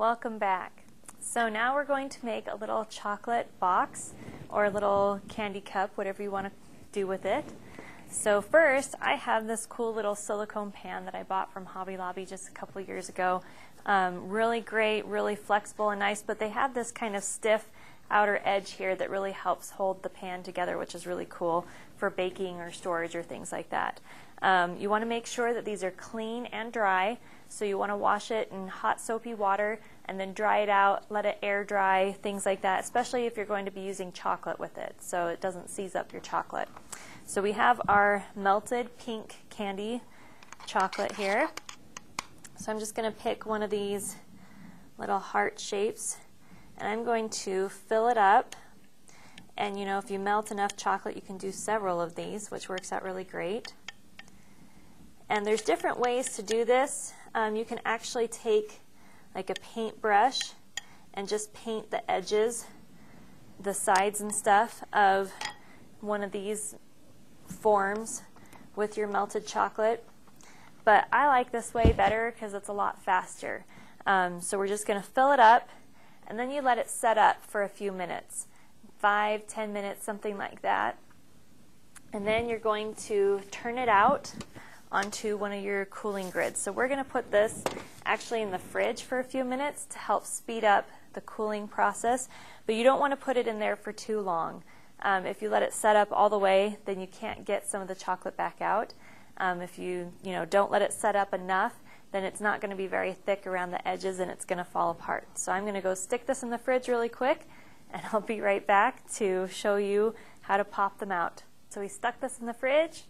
Welcome back. So now we're going to make a little chocolate box or a little candy cup, whatever you want to do with it. So first, I have this cool little silicone pan that I bought from Hobby Lobby just a couple years ago. Really great, really flexible and nice, but they have this kind of stiff outer edge here that really helps hold the pan together, which is really cool for baking or storage or things like that. You want to make sure that these are clean and dry, so you want to wash it in hot soapy water and then dry it out, let it air dry, things like that, especially if you're going to be using chocolate with it so it doesn't seize up your chocolate. So we have our melted pink candy chocolate here. So I'm just going to pick one of these little heart shapes and I'm going to fill it up. And you know, if you melt enough chocolate, you can do several of these, which works out really great. And there's different ways to do this. You can actually take like a paintbrush and just paint the edges, the sides and stuff of one of these forms with your melted chocolate. But I like this way better because it's a lot faster. So we're just going to fill it up and then you let it set up for a few minutes, 5-10 minutes, something like that. And then you're going to turn it out onto one of your cooling grids. So we're going to put this actually in the fridge for a few minutes to help speed up the cooling process, but you don't want to put it in there for too long. If you let it set up all the way, then you can't get some of the chocolate back out. If you don't let it set up enough, then it's not going to be very thick around the edges and it's going to fall apart. So I'm going to go stick this in the fridge really quick and I'll be right back to show you how to pop them out. So we stuck this in the fridge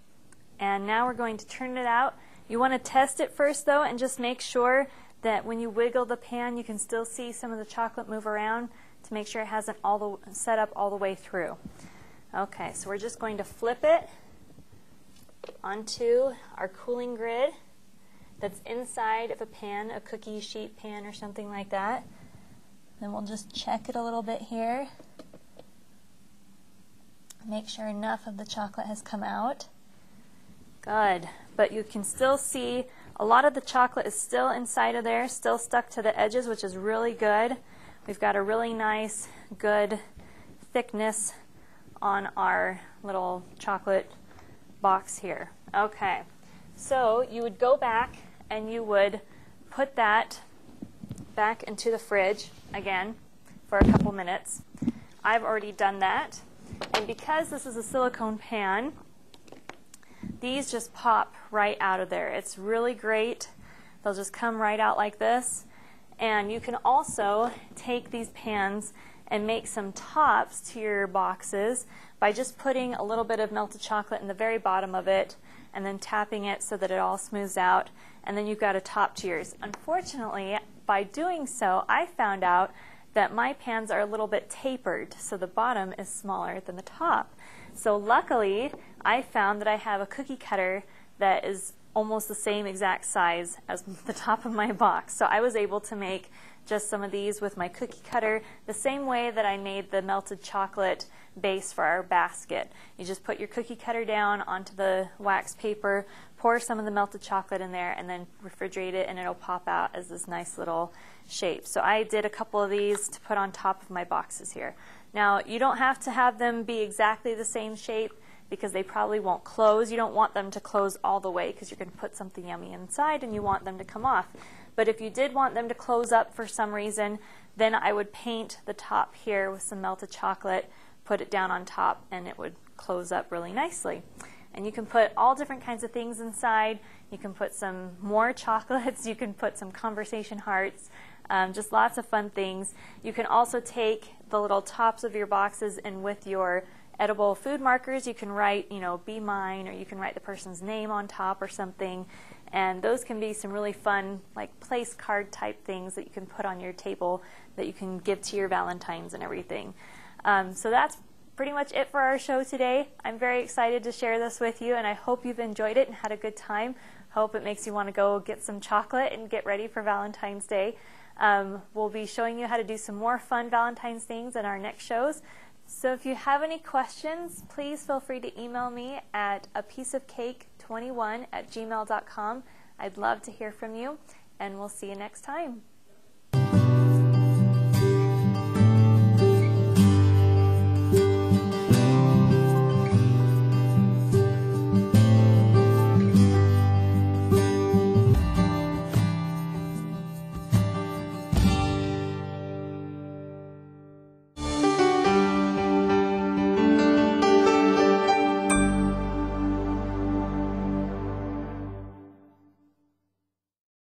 and now we're going to turn it out. You want to test it first though and just make sure that when you wiggle the pan you can still see some of the chocolate move around to make sure it hasn't set up all the way through. Okay, so we're just going to flip it onto our cooling grid that's inside of a pan, a cookie sheet pan or something like that. Then we'll just check it a little bit here. Make sure enough of the chocolate has come out. Good, but you can still see a lot of the chocolate is still inside of there, still stuck to the edges, which is really good. We've got a really nice, good thickness on our little chocolate box here. Okay, so you would go back and you would put that back into the fridge again for a couple minutes. I've already done that, and because this is a silicone pan, these just pop right out of there. It's really great. They'll just come right out like this. And you can also take these pans and make some tops to your boxes by just putting a little bit of melted chocolate in the very bottom of it and then tapping it so that it all smooths out, and then you've got a top to yours. Unfortunately, by doing so, I found out that my pans are a little bit tapered, so the bottom is smaller than the top. So luckily, I found that I have a cookie cutter that is almost the same exact size as the top of my box. So I was able to make just some of these with my cookie cutter the same way that I made the melted chocolate base for our basket. You just put your cookie cutter down onto the wax paper, pour some of the melted chocolate in there, and then refrigerate it, and it'll pop out as this nice little shape. So I did a couple of these to put on top of my boxes here. Now, you don't have to have them be exactly the same shape because they probably won't close. You don't want them to close all the way because you're going to put something yummy inside and you want them to come off. But if you did want them to close up for some reason, then I would paint the top here with some melted chocolate, put it down on top, and it would close up really nicely. And you can put all different kinds of things inside. You can put some more chocolates. You can put some conversation hearts. Just lots of fun things. You can also take the little tops of your boxes and with your edible food markers you can write, be mine, or you can write the person's name on top or something. And those can be some really fun, like place card type things that you can put on your table that you can give to your Valentines and everything. So that's pretty much it for our show today. I'm very excited to share this with you, and I hope you've enjoyed it and had a good time. Hope it makes you want to go get some chocolate and get ready for Valentine's Day. We'll be showing you how to do some more fun Valentine's things in our next shows. So if you have any questions, please feel free to email me at apieceofcake21@gmail.com. I'd love to hear from you, and we'll see you next time.